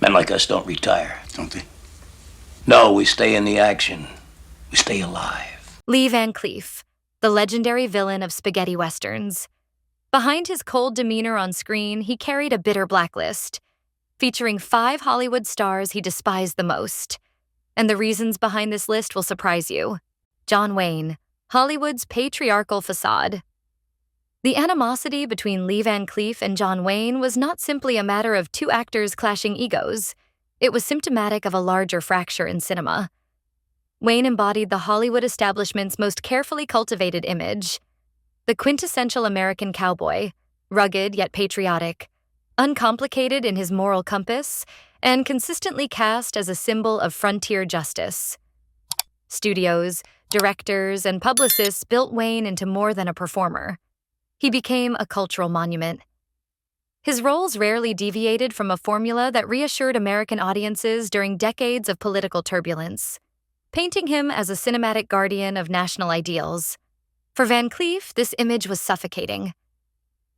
Men like us don't retire. Don't they? No, we stay in the action. We stay alive. Lee Van Cleef, the legendary villain of spaghetti westerns. Behind his cold demeanor on screen, he carried a bitter blacklist, featuring 5 Hollywood stars he despised the most. And the reasons behind this list will surprise you. John Wayne, Hollywood's patriarchal facade. The animosity between Lee Van Cleef and John Wayne was not simply a matter of 2 actors clashing egos. It was symptomatic of a larger fracture in cinema. Wayne embodied the Hollywood establishment's most carefully cultivated image. The quintessential American cowboy, rugged yet patriotic, uncomplicated in his moral compass, and consistently cast as a symbol of frontier justice. Studios, directors, and publicists built Wayne into more than a performer. He became a cultural monument. His roles rarely deviated from a formula that reassured American audiences during decades of political turbulence, painting him as a cinematic guardian of national ideals. For Van Cleef, this image was suffocating.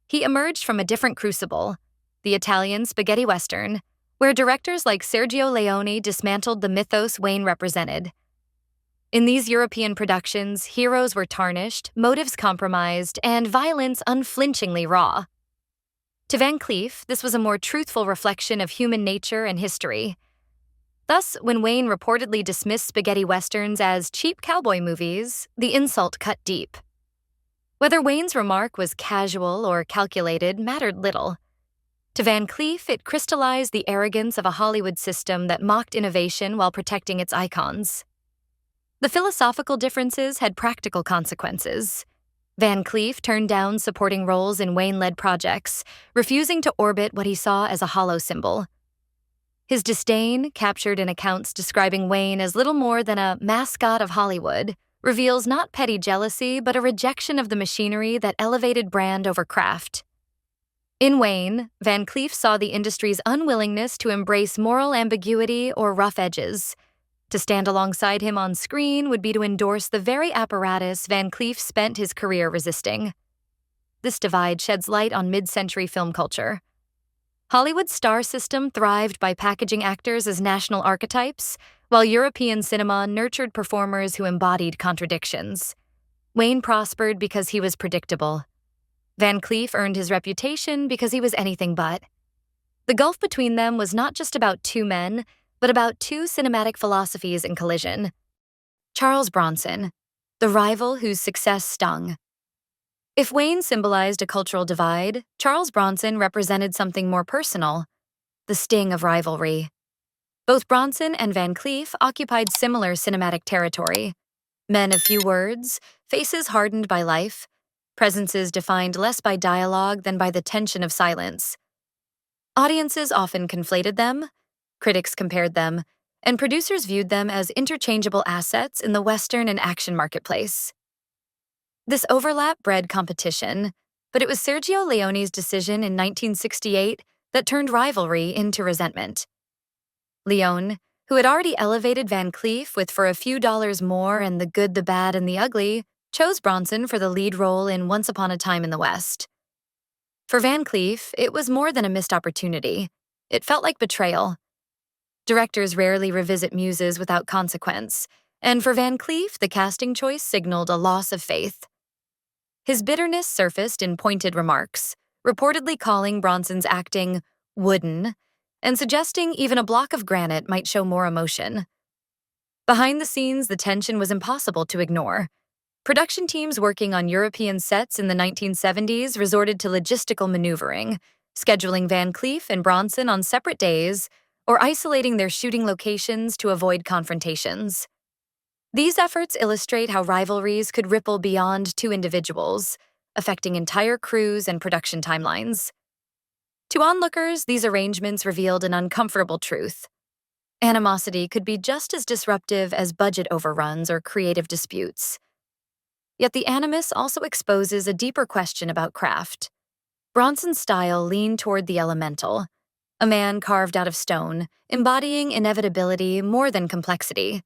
He emerged from a different crucible, the Italian spaghetti western, where directors like Sergio Leone dismantled the mythos Wayne represented. In these European productions, heroes were tarnished, motives compromised, and violence unflinchingly raw. To Van Cleef, this was a more truthful reflection of human nature and history. Thus, when Wayne reportedly dismissed spaghetti westerns as cheap cowboy movies, the insult cut deep. Whether Wayne's remark was casual or calculated mattered little. To Van Cleef, it crystallized the arrogance of a Hollywood system that mocked innovation while protecting its icons. The philosophical differences had practical consequences. Van Cleef turned down supporting roles in Wayne-led projects, refusing to orbit what he saw as a hollow symbol. His disdain, captured in accounts describing Wayne as little more than a mascot of Hollywood, reveals not petty jealousy but a rejection of the machinery that elevated brand over craft. In Wayne, Van Cleef saw the industry's unwillingness to embrace moral ambiguity or rough edges. To stand alongside him on screen would be to endorse the very apparatus Van Cleef spent his career resisting. This divide sheds light on mid-century film culture. Hollywood's star system thrived by packaging actors as national archetypes, while European cinema nurtured performers who embodied contradictions. Wayne prospered because he was predictable. Van Cleef earned his reputation because he was anything but. The gulf between them was not just about 2 men, but about 2 cinematic philosophies in collision. Charles Bronson, the rival whose success stung. If Wayne symbolized a cultural divide, Charles Bronson represented something more personal, the sting of rivalry. Both Bronson and Van Cleef occupied similar cinematic territory. Men of few words, faces hardened by life, presences defined less by dialogue than by the tension of silence. Audiences often conflated them, critics compared them, and producers viewed them as interchangeable assets in the Western and action marketplace. This overlap bred competition, but it was Sergio Leone's decision in 1968 that turned rivalry into resentment. Leone, who had already elevated Van Cleef with For a Few Dollars More and The Good, the Bad, and the Ugly, chose Bronson for the lead role in Once Upon a Time in the West. For Van Cleef, it was more than a missed opportunity. It felt like betrayal. Directors rarely revisit muses without consequence, and for Van Cleef, the casting choice signaled a loss of faith. His bitterness surfaced in pointed remarks, reportedly calling Bronson's acting wooden and suggesting even a block of granite might show more emotion. Behind the scenes, the tension was impossible to ignore. Production teams working on European sets in the 1970s resorted to logistical maneuvering, scheduling Van Cleef and Bronson on separate days or isolating their shooting locations to avoid confrontations. These efforts illustrate how rivalries could ripple beyond 2 individuals, affecting entire crews and production timelines. To onlookers, these arrangements revealed an uncomfortable truth. Animosity could be just as disruptive as budget overruns or creative disputes. Yet the animus also exposes a deeper question about craft. Bronson's style leaned toward the elemental, a man carved out of stone, embodying inevitability more than complexity.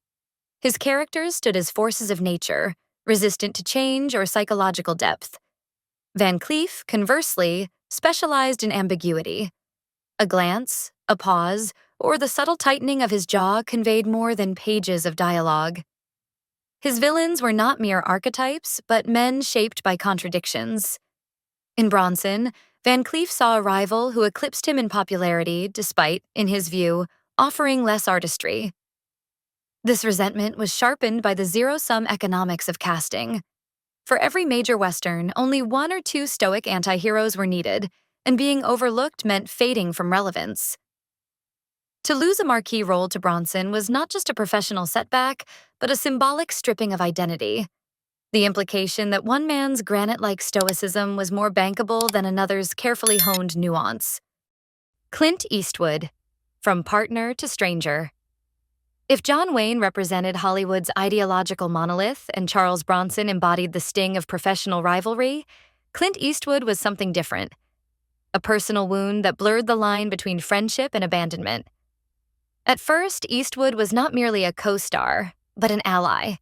His characters stood as forces of nature, resistant to change or psychological depth. Van Cleef, conversely, specialized in ambiguity. A glance, a pause, or the subtle tightening of his jaw conveyed more than pages of dialogue. His villains were not mere archetypes, but men shaped by contradictions. In Bronson, Van Cleef saw a rival who eclipsed him in popularity despite, in his view, offering less artistry. This resentment was sharpened by the zero-sum economics of casting. For every major Western, only one or two stoic anti-heroes were needed, and being overlooked meant fading from relevance. To lose a marquee role to Bronson was not just a professional setback, but a symbolic stripping of identity. The implication that one man's granite-like stoicism was more bankable than another's carefully honed nuance. Clint Eastwood, from partner to stranger. If John Wayne represented Hollywood's ideological monolith and Charles Bronson embodied the sting of professional rivalry, Clint Eastwood was something different. A personal wound that blurred the line between friendship and abandonment. At first, Eastwood was not merely a co-star, but an ally.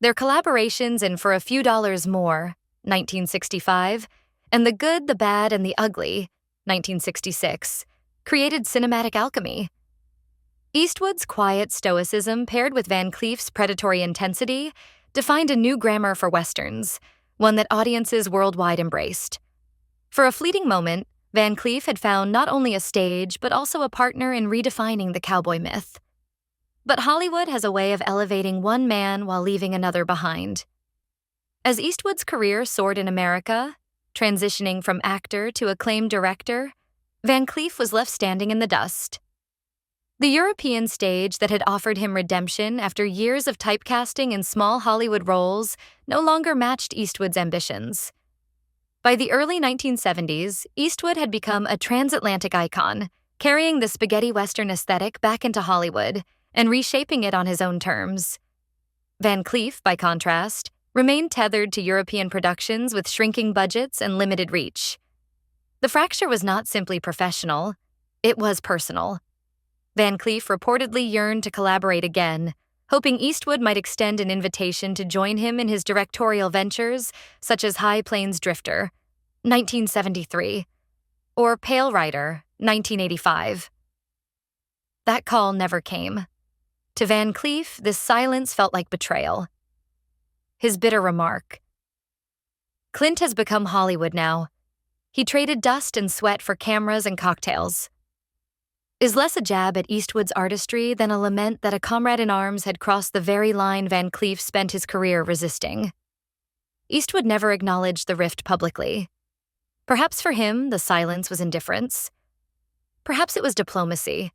Their collaborations in For a Few Dollars More, 1965, and The Good, the Bad, and the Ugly, 1966, created cinematic alchemy. Eastwood's quiet stoicism paired with Van Cleef's predatory intensity defined a new grammar for Westerns, one that audiences worldwide embraced. For a fleeting moment, Van Cleef had found not only a stage but also a partner in redefining the cowboy myth. But Hollywood has a way of elevating one man while leaving another behind. As Eastwood's career soared in America, transitioning from actor to acclaimed director, Van Cleef was left standing in the dust. The European stage that had offered him redemption after years of typecasting in small Hollywood roles no longer matched Eastwood's ambitions. By the early 1970s, Eastwood had become a transatlantic icon, carrying the spaghetti western aesthetic back into Hollywood and reshaping it on his own terms. Van Cleef, by contrast, remained tethered to European productions with shrinking budgets and limited reach. The fracture was not simply professional, it was personal. Van Cleef reportedly yearned to collaborate again, hoping Eastwood might extend an invitation to join him in his directorial ventures, such as High Plains Drifter, 1973, or Pale Rider, 1985. That call never came. To Van Cleef, this silence felt like betrayal. His bitter remark, "Clint has become Hollywood now. He traded dust and sweat for cameras and cocktails," is less a jab at Eastwood's artistry than a lament that a comrade in arms had crossed the very line Van Cleef spent his career resisting. Eastwood never acknowledged the rift publicly. Perhaps for him, the silence was indifference. Perhaps it was diplomacy.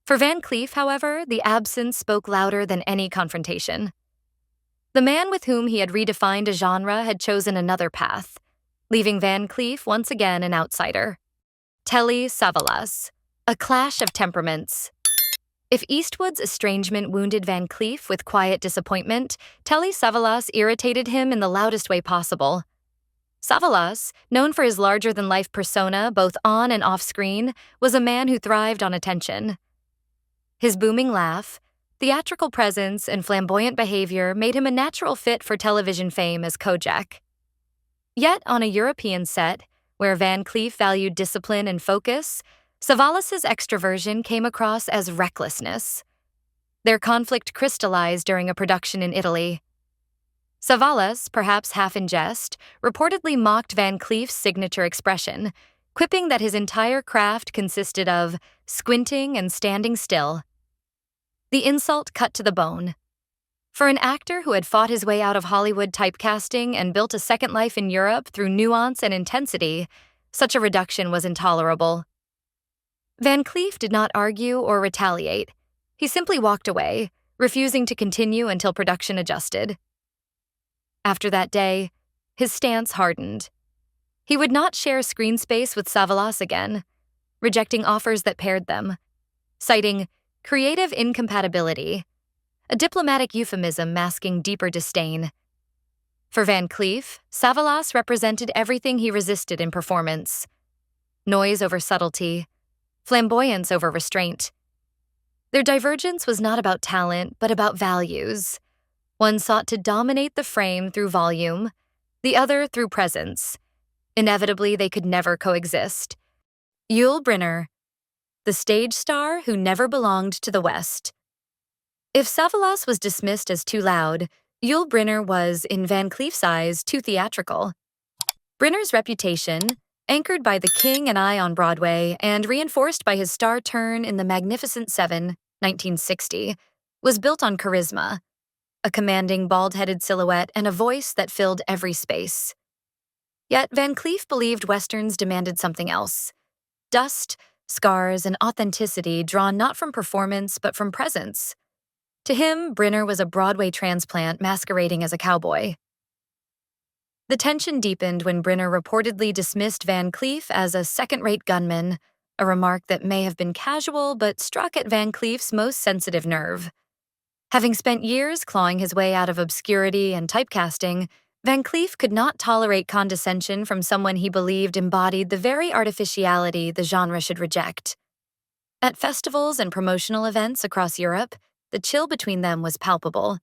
For Van Cleef, however, the absence spoke louder than any confrontation. The man with whom he had redefined a genre had chosen another path, leaving Van Cleef once again an outsider. Telly Savalas. A clash of temperaments. If Eastwood's estrangement wounded Van Cleef with quiet disappointment, Telly Savalas irritated him in the loudest way possible. Savalas, known for his larger-than-life persona both on and off-screen, was a man who thrived on attention. His booming laugh, theatrical presence, and flamboyant behavior made him a natural fit for television fame as Kojak. Yet, on a European set, where Van Cleef valued discipline and focus, Savalas's extroversion came across as recklessness. Their conflict crystallized during a production in Italy. Savalas, perhaps half in jest, reportedly mocked Van Cleef's signature expression, quipping that his entire craft consisted of squinting and standing still. The insult cut to the bone. For an actor who had fought his way out of Hollywood typecasting and built a second life in Europe through nuance and intensity, such a reduction was intolerable. Van Cleef did not argue or retaliate. He simply walked away, refusing to continue until production adjusted. After that day, his stance hardened. He would not share screen space with Savalas again, rejecting offers that paired them, citing creative incompatibility, a diplomatic euphemism masking deeper disdain. For Van Cleef, Savalas represented everything he resisted in performance: noise over subtlety, flamboyance over restraint. Their divergence was not about talent, but about values. One sought to dominate the frame through volume, the other through presence. Inevitably, they could never coexist. Yul Brynner. the stage star who never belonged to the West. If Savalas was dismissed as too loud, Yul Brynner was, in Van Cleef's eyes, too theatrical. Brynner's reputation, anchored by The King and I on Broadway and reinforced by his star turn in The Magnificent Seven, 1960, was built on charisma, a commanding bald-headed silhouette and a voice that filled every space. Yet Van Cleef believed Westerns demanded something else: dust, scars, and authenticity drawn not from performance but from presence. To him, Brynner was a Broadway transplant masquerading as a cowboy. The tension deepened when Brynner reportedly dismissed Van Cleef as a second-rate gunman, a remark that may have been casual but struck at Van Cleef's most sensitive nerve. Having spent years clawing his way out of obscurity and typecasting, Van Cleef could not tolerate condescension from someone he believed embodied the very artificiality the genre should reject. At festivals and promotional events across Europe, the chill between them was palpable.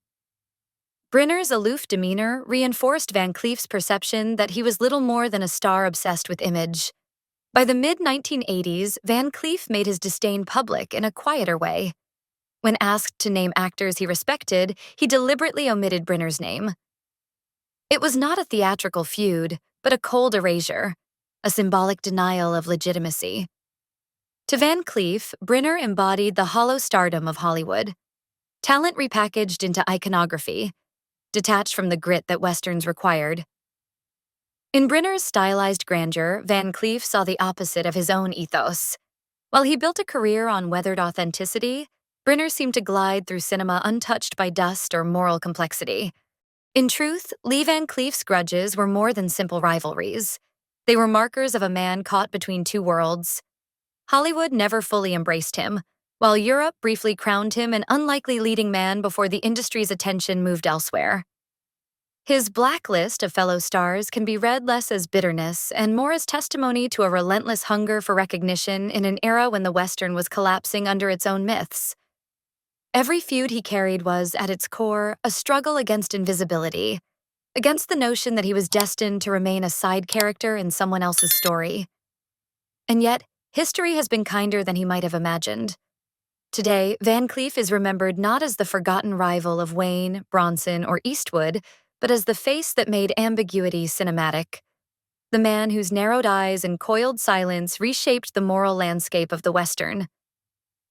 Brynner's aloof demeanor reinforced Van Cleef's perception that he was little more than a star obsessed with image. By the mid-1980s, Van Cleef made his disdain public in a quieter way. When asked to name actors he respected, he deliberately omitted Brynner's name. It was not a theatrical feud, but a cold erasure, a symbolic denial of legitimacy. To Van Cleef, Brynner embodied the hollow stardom of Hollywood. Talent repackaged into iconography, detached from the grit that Westerns required. In Brynner's stylized grandeur, Van Cleef saw the opposite of his own ethos. While he built a career on weathered authenticity, Brynner seemed to glide through cinema untouched by dust or moral complexity. In truth, Lee Van Cleef's grudges were more than simple rivalries. They were markers of a man caught between two worlds. Hollywood never fully embraced him, while Europe briefly crowned him an unlikely leading man before the industry's attention moved elsewhere. His blacklist of fellow stars can be read less as bitterness and more as testimony to a relentless hunger for recognition in an era when the Western was collapsing under its own myths. Every feud he carried was, at its core, a struggle against invisibility, against the notion that he was destined to remain a side character in someone else's story. And yet, history has been kinder than he might have imagined. Today, Van Cleef is remembered not as the forgotten rival of Wayne, Bronson, or Eastwood, but as the face that made ambiguity cinematic. The man whose narrowed eyes and coiled silence reshaped the moral landscape of the Western.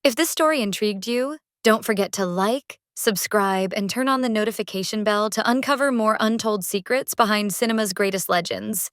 If this story intrigued you, don't forget to like, subscribe, and turn on the notification bell to uncover more untold secrets behind cinema's greatest legends.